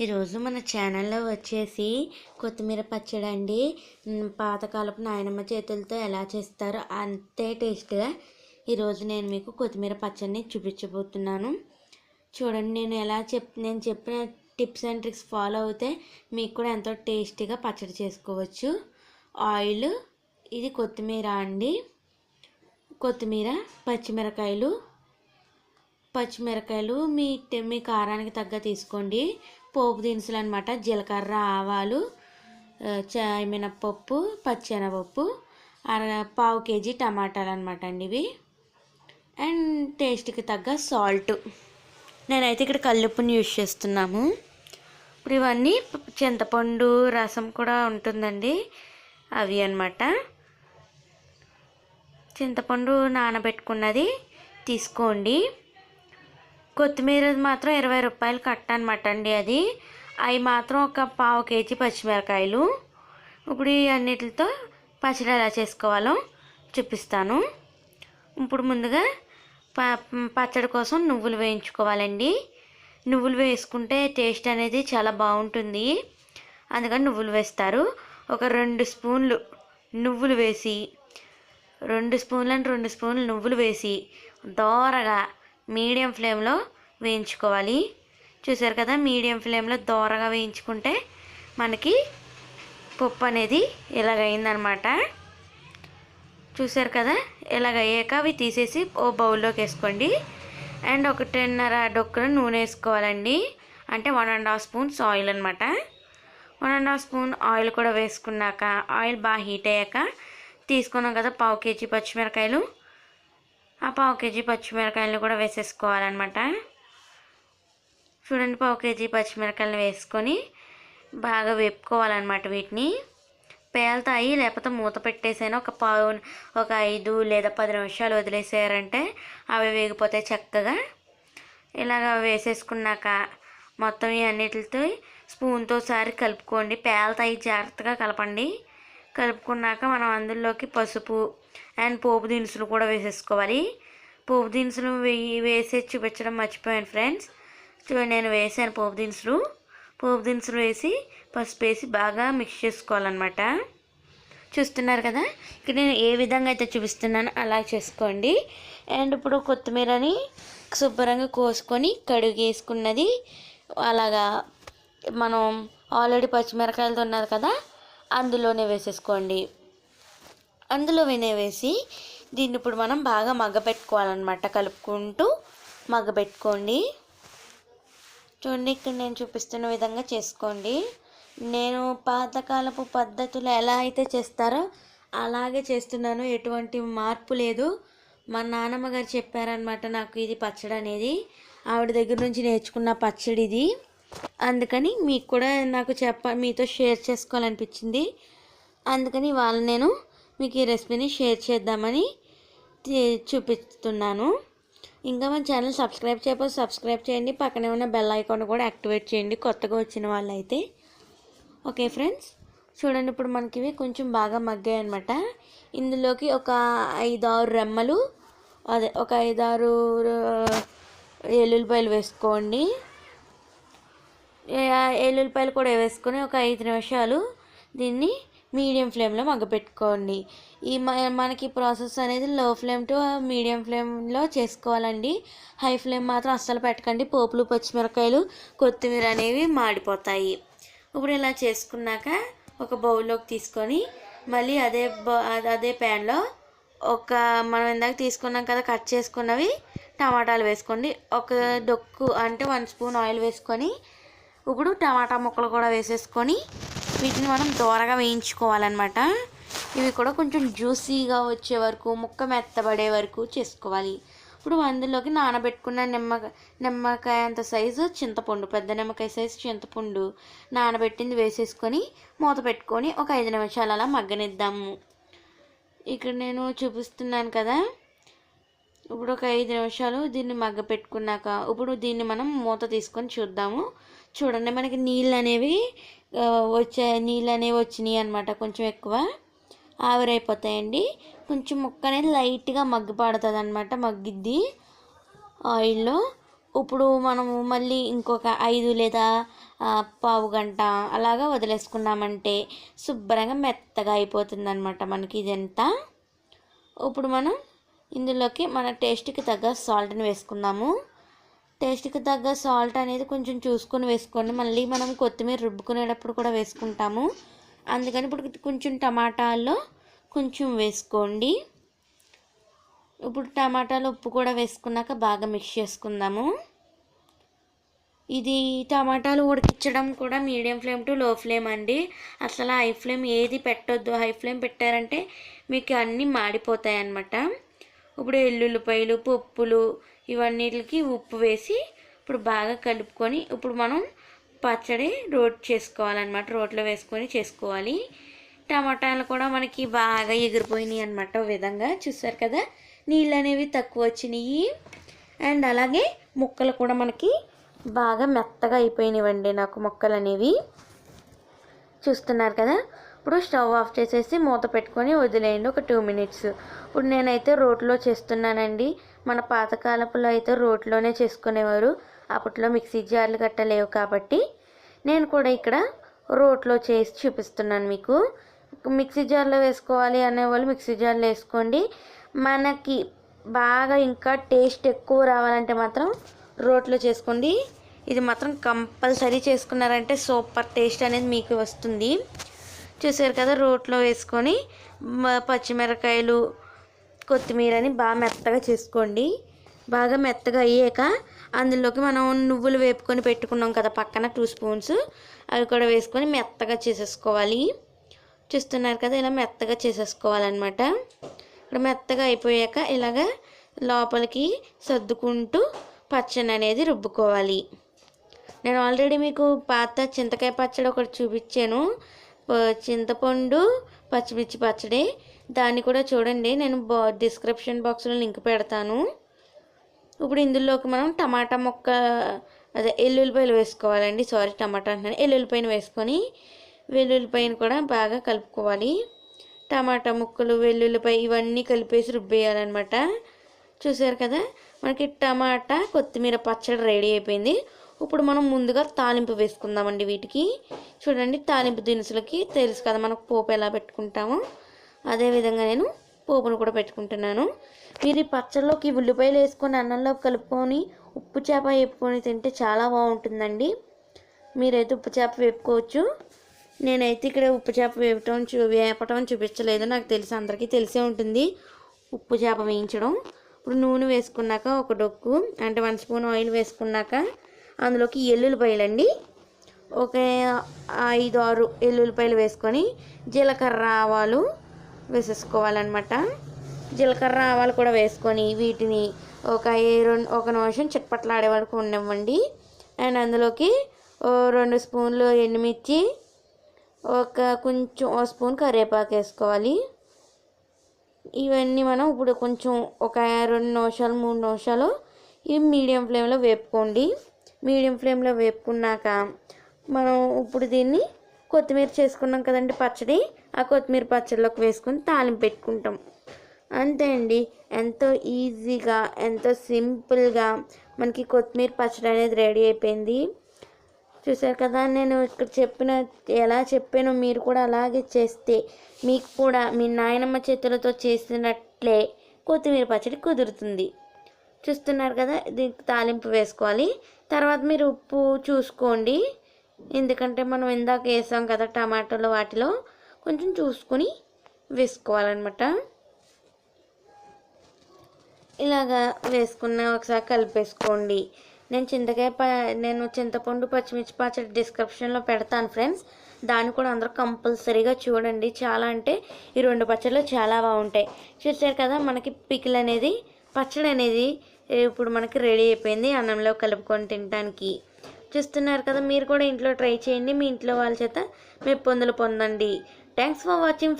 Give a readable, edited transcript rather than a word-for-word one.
ఈరోజు మన ఛానల్లో వచ్చేసి కొత్తిమీర పచ్చడి అండి. పాతకాలపు నాయనమ్మ చేతులతో ఎలా చేస్తారో అంతే టేస్ట్గా ఈరోజు నేను మీకు కొత్తిమీర పచ్చడిని చూపించబోతున్నాను. చూడండి, నేను చెప్పిన టిప్స్ అండ్ ట్రిక్స్ ఫాలో అవుతే మీకు కూడా ఎంతో టేస్టీగా పచ్చడి చేసుకోవచ్చు. ఆయిల్, ఇది కొత్తిమీర అండి, కొత్తిమీర, పచ్చిమిరకాయలు మీ కారానికి తగ్గ తీసుకోండి. పోపు దినుసులు అనమాట, జీలకర్ర, ఆవాలు, మినప్పప్పు, పచ్చెనపప్పు, పావు కేజీ టమాటాలు అనమాట అండి ఇవి. అండ్ టేస్ట్కి తగ్గ సాల్ట్. నేనైతే ఇక్కడ కల్లుప్పుని యూజ్ చేస్తున్నాము. ఇప్పుడు ఇవన్నీ చింతపండు రసం కూడా ఉంటుందండి, అవి అన్నమాట. చింతపండు నానబెట్టుకున్నది తీసుకోండి. కొత్తిమీర మాత్రం 20 రూపాయలు కట్ట అనమాట అండి అది. అవి మాత్రం ఒక పావు కేజీ పచ్చిమిరకాయలు. ఇప్పుడు ఈ అన్నిటితో పచ్చడి ఎలా చేసుకోవాలో చూపిస్తాను. ఇప్పుడు ముందుగా పచ్చడి కోసం నువ్వులు వేయించుకోవాలండి. నువ్వులు వేసుకుంటే టేస్ట్ అనేది చాలా బాగుంటుంది, అందుకని నువ్వులు వేస్తారు. ఒక 2 స్పూన్లు నువ్వులు వేసి 2 స్పూన్లు నువ్వులు వేసి దోరగా మీడియం ఫ్లేమ్లో వేయించుకోవాలి. చూసారు కదా, మీడియం ఫ్లేమ్లో దోరగా వేయించుకుంటే మనకి పప్పు అనేది ఇలాగైందనమాట. చూసారు కదా, ఇలాగయ్యాక అవి తీసేసి ఓ బౌల్లోకి వేసుకోండి. అండ్ 1.5 డొక్కున నూనె వేసుకోవాలండి, అంటే 1.5 స్పూన్స్ ఆయిల్ అనమాట. 1.5 స్పూన్ ఆయిల్ కూడా వేసుకున్నాక ఆయిల్ బాగా హీట్ అయ్యాక తీసుకున్నాం కదా పావు కేజీ పచ్చిమిరకాయలు, ఆ పావు కేజీ పచ్చిమిరకాయలు కూడా వేసేసుకోవాలన్నమాట. చూడండి, పావు కేజీ పచ్చిమిరకాయలు వేసుకొని బాగా వేపుకోవాలన్నమాట. వీటిని పేలుతాయి, లేకపోతే మూత పెట్టేసైనా ఒక 5 లేదా 10 నిమిషాలు వదిలేసారంటే అవి వేగిపోతాయి చక్కగా. ఇలాగ వేసేసుకున్నాక మొత్తం ఈ అన్నిటితో స్పూన్తో సారి కలుపుకోండి. పేలుతాయి, జాగ్రత్తగా కలపండి. కలుపుకున్నాక మనం అందులోకి పసుపు అండ్ పోపు దినుసులు కూడా వేసేసుకోవాలి. పోపు దినుసులు వేసి చూపించడం మర్చిపోయాను ఫ్రెండ్స్. నేను వేసాను పోపు దినుసులు వేసి పసుపు వేసి బాగా మిక్స్ చేసుకోవాలన్నమాట. చూస్తున్నారు కదా, ఇక్కడ నేను ఏ విధంగా అయితే చూపిస్తున్నానో అలా చేసుకోండి. అండ్ ఇప్పుడు కొత్తిమీరని శుభ్రంగా కోసుకొని కడిగేసుకున్నది అలాగా మనం ఆల్రెడీ పచ్చిమిరకాయలతో ఉన్నది కదా, అందులోనే వేసేసుకోండి. అందులో వేసి దీన్ని ఇప్పుడు మనం బాగా మగ్గపెట్టుకోవాలన్నమాట. కలుపుకుంటూ మగ్గపెట్టుకోండి. చూడండి, ఇక్కడ నేను చూపిస్తున్న విధంగా చేసుకోండి. నేను పాతకాలపు పద్ధతులు ఎలా అయితే చేస్తారో అలాగే చేస్తున్నాను, ఎటువంటి మార్పు లేదు. మా నాన్నమ్మ గారు చెప్పారనమాట నాకు ఇది పచ్చడి అనేది. ఆవిడ దగ్గర నుంచి నేర్చుకున్న పచ్చడి ఇది. అందుకని మీకు కూడా నాకు మీతో షేర్ చేసుకోవాలనిపించింది. అందుకని నేను మీకు ఈ రెసిపీని షేర్ చేద్దామని చూపిస్తున్నాను. ఇంకా మన ఛానల్ సబ్స్క్రైబ్ చేయండి. పక్కనే ఉన్న బెల్ ఐకాన్ కూడా యాక్టివేట్ చేయండి కొత్తగా వచ్చిన వాళ్ళైతే. ఓకే ఫ్రెండ్స్, చూడండి, ఇప్పుడు మనకి ఇవి కొంచెం బాగా మగ్గాయి అనమాట. ఇందులోకి ఒక 5-6 రెమ్మలు, ఒక 5-6 ఎల్లుల్లిపాయలు వేసుకోండి. ఎల్లుల్లిపాయలు కూడా వేసుకొని ఒక 5 నిమిషాలు దీన్ని మీడియం ఫ్లేమ్లో మగ్గపెట్టుకోండి. మనకి ప్రాసెస్ అనేది లో ఫ్లేమ్ టు మీడియం ఫ్లేమ్లో చేసుకోవాలండి. హై ఫ్లేమ్ మాత్రం అస్సలు పెట్టకండి, పోపులు, పచ్చిమిరకాయలు, కొత్తిమీర అనేవి మాడిపోతాయి. ఇప్పుడు ఇలా చేసుకున్నాక ఒక బౌల్లోకి తీసుకొని మళ్ళీ అదే ప్యాన్లో మనం ఇందాక తీసుకున్నాం కదా కట్ చేసుకున్నవి టమాటాలు వేసుకోండి. ఒక డొక్కు అంటే 1 స్పూన్ ఆయిల్ వేసుకొని ఇప్పుడు టమాటా ముక్కలు కూడా వేసేసుకొని వీటిని మనం దోరగా వేయించుకోవాలన్నమాట. ఇవి కూడా కొంచెం జ్యూసీగా వచ్చే వరకు, ముక్క మెత్తబడే వరకు చేసుకోవాలి. ఇప్పుడు అందులోకి నానబెట్టుకున్న నిమ్మకాయ అంత సైజు చింతపండు, పెద్ద నిమ్మకాయ సైజు చింతపండు నానబెట్టింది వేసేసుకొని మూత పెట్టుకొని ఒక 5 నిమిషాలు అలా మగ్గనిద్దాము. ఇక్కడ నేను చూపిస్తున్నాను కదా, ఇప్పుడు ఒక 5 నిమిషాలు దీన్ని మగ్గపెట్టుకున్నాక ఇప్పుడు దీన్ని మనం మూత తీసుకొని చూద్దాము. చూడండి, మనకి నీళ్ళు అనేవి వచ్చినాయి అనమాట. కొంచెం ఎక్కువ ఆవిరైపోతాయండి. కొంచెం ముక్క అనేది లైట్గా మగ్గిపడుతుంది అనమాట, మగ్గిద్ది ఆయిల్లో. ఇప్పుడు మనము మళ్ళీ ఇంకొక 5 లేదా పావు గంట అలాగా వదిలేసుకున్నామంటే శుభ్రంగా మెత్తగా అయిపోతుందన్నమాట మనకి ఇదంతా. ఇప్పుడు మనం ఇందులోకి మన టేస్ట్కి తగ్గ సాల్ట్ని వేసుకుందాము. టేస్ట్కి తగ్గ సాల్ట్ అనేది కొంచెం చూసుకొని వేసుకోండి. మళ్ళీ మనం కొత్తిమీర రుబ్బుకునేటప్పుడు కూడా వేసుకుంటాము, అందుకని ఇప్పుడు కొంచెం టమాటాల్లో కొంచెం వేసుకోండి. ఇప్పుడు టమాటాలు ఉప్పు కూడా వేసుకున్నాక బాగా మిక్స్ చేసుకుందాము. ఇది టమాటాలు ఉడికించడం కూడా మీడియం ఫ్లేమ్ టు లో ఫ్లేమ్ అండి. అసలు హై ఫ్లేమ్ ఏది పెట్టొద్దు. హై ఫ్లేమ్ పెట్టారంటే మీకు అన్నీ మాడిపోతాయి అన్నమాట. ఇప్పుడు ఎల్లుల్లిపాయలు, పప్పులు ఇవన్నిటికి ఉప్పు వేసి ఇప్పుడు బాగా కలుపుకొని ఇప్పుడు మనం పచ్చడి రోట్ చేసుకోవాలన్నమాట. రోట్లో వేసుకొని చేసుకోవాలి. టమాటాలు కూడా మనకి బాగా ఎగిరిపోయినాయి అన్నమాట. ఓ విధంగా చూసారు కదా, నీళ్ళు అనేవి తక్కువ వచ్చినాయి. అండ్ అలాగే ముక్కలు కూడా మనకి బాగా మెత్తగా అయిపోయినాయండి నాకు ముక్కలు అనేవి. చూస్తున్నారు కదా, ఇప్పుడు స్టవ్ ఆఫ్ చేసేసి మూత పెట్టుకొని వదిలేయండి ఒక 2 మినిట్స్. ఇప్పుడు నేనైతే రోట్లో చేస్తున్నానండి. మన పాతకాలపులో అయితే రోట్లోనే చేసుకునేవారు. అప్పట్లో మిక్సీ జార్లు గట్ట లేవు కాబట్టి నేను కూడా ఇక్కడ రోట్లో చేసి చూపిస్తున్నాను మీకు. మిక్సీ జార్లో వేసుకోవాలి అనేవాళ్ళు మిక్సీ జార్లో వేసుకోండి. మనకి బాగా ఇంకా టేస్ట్ ఎక్కువ రావాలంటే మాత్రం రోట్లో చేసుకోండి. ఇది మాత్రం కంపల్సరీ చేసుకున్నారంటే సూపర్ టేస్ట్ అనేది మీకు వస్తుంది. చూసారు కదా, రోట్లో వేసుకొని పచ్చిమిరకాయలు, కొత్తిమీరని బాగా మెత్తగా చేసుకోండి. బాగా మెత్తగా అయ్యాక అందులోకి మనం నువ్వులు వేపుకొని పెట్టుకున్నాం కదా పక్కన 2 స్పూన్స్, అవి కూడా వేసుకొని మెత్తగా చేసేసుకోవాలి. చూస్తున్నారు కదా, ఇలా మెత్తగా చేసేసుకోవాలన్నమాట. ఇక్కడ మెత్తగా అయిపోయాక ఇలాగ లోపలికి సర్దుకుంటూ పచ్చడి అనేది రుబ్బుకోవాలి. నేను ఆల్రెడీ మీకు పాత చింతకాయ పచ్చడి ఒకటి చూపించాను, చింతపండు పచ్చిమిర్చి పచ్చడి. దాన్ని కూడా చూడండి, నేను డిస్క్రిప్షన్ బాక్స్లో లింక్ పెడతాను. ఇప్పుడు ఇందులోకి మనం టమాటా ముక్క ఎల్లుల్లిపాయలు వేసుకోవాలండి. సారీ, టమాటా అంటున్నాను, ఎల్లుల్లిపాయను వేసుకొని వెల్లుల్లిపాయను కూడా బాగా కలుపుకోవాలి. టమాటా ముక్కలు, వెల్లుల్లిపాయ ఇవన్నీ కలిపేసి రుబ్బేయాలన్నమాట. చూసారు కదా, మనకి టమాటా కొత్తిమీర పచ్చడి రెడీ అయిపోయింది. ఇప్పుడు మనం ముందుగా తాలింపు వేసుకుందామండి వీటికి. చూడండి, తాలింపు దినుసులకి తెలుసు కదా మనకు పోపు ఎలా పెట్టుకుంటామో, అదేవిధంగా నేను పోపును కూడా పెట్టుకుంటున్నాను. మీరు ఈ పచ్చడిలోకి ఉల్లిపాయలు వేసుకొని అన్నంలో కలుపుకొని ఉప్పు చేప వేపుకొని తింటే చాలా బాగుంటుందండి. మీరైతే ఉప్పు చేప వేపుకోవచ్చు. నేనైతే ఇక్కడ ఉప్పు చేప వేపటం చూపించలేదు. నాకు తెలిసి అందరికీ తెలిసే ఉంటుంది ఉప్పు చేప వేయించడం. ఇప్పుడు నూనె వేసుకున్నాక ఒక డొక్కు అంటే 1 స్పూన్ ఆయిల్ వేసుకున్నాక అందులోకి ఎల్లుల్లిపాయలు అండి, ఒక 5-6 ఎల్లుల్లిపాయలు వేసుకొని జీలకర్ర ఆవాలు వేసేసుకోవాలన్నమాట. జీలకర్ర ఆవాలు కూడా వేసుకొని వీటిని ఒక నిమిషం చిట్పట్లాడే వరకు ఉండనివ్వండి. అండ్ అందులోకి 2 స్పూన్లు ఎండుమిర్చి, కొంచెం 1 స్పూన్ కరివేపాకు వేసుకోవాలి. ఇవన్నీ మనం ఇప్పుడు కొంచెం ఒక 2 నిమిషాలు 3 నిమిషాలు ఇవి మీడియం ఫ్లేమ్లో వేపుకోండి. మీడియం ఫ్లేమ్లో వేపుకున్నాక మనం ఇప్పుడు దీన్ని కొత్తిమీర చేసుకున్నాం కదండి పచ్చడి, ఆ కొత్తిమీర పచ్చడిలోకి వేసుకొని తాలింపు పెట్టుకుంటాం. అంతే అండి, ఎంతో ఈజీగా ఎంతో సింపుల్గా మనకి కొత్తిమీర పచ్చడి అనేది రెడీ అయిపోయింది. చూసారు కదా, నేను ఇక్కడ ఎలా చెప్పానో మీరు కూడా అలాగే చేస్తే మీకు కూడా మీ నాయనమ్మ చేతులతో చేసినట్లే కొత్తిమీర పచ్చడి కుదురుతుంది. చూస్తున్నారు కదా, దీనికి తాలింపు వేసుకోవాలి. తర్వాత మీరు ఉప్పు చూసుకోండి, ఎందుకంటే మనం ఇందాక వేసాం కదా టమాటాలో, వాటిలో కొంచెం చూసుకొని వేసుకోవాలన్నమాట. ఇలాగా వేసుకున్న ఒకసారి కలిపేసుకోండి. నేను చింతపండు పచ్చిమిర్చి పచ్చడి డిస్క్రిప్షన్లో పెడతాను ఫ్రెండ్స్, దాన్ని కూడా అందరూ కంపల్సరీగా చూడండి. చాలా అంటే ఈ 2 పచ్చళ్ళు చాలా బాగుంటాయి. చూసారు కదా, మనకి పికిల్ అనేది పచ్చడి అనేది ఇప్పుడు మనకి రెడీ అయిపోయింది అన్నంలో కలుపుకొని తినడానికి. చూస్తున్నారు కదా, మీరు కూడా ఇంట్లో ట్రై చేయండి. మీ ఇంట్లో వాళ్ళ చేత మీరు పొందండి. Thanks for watching friends.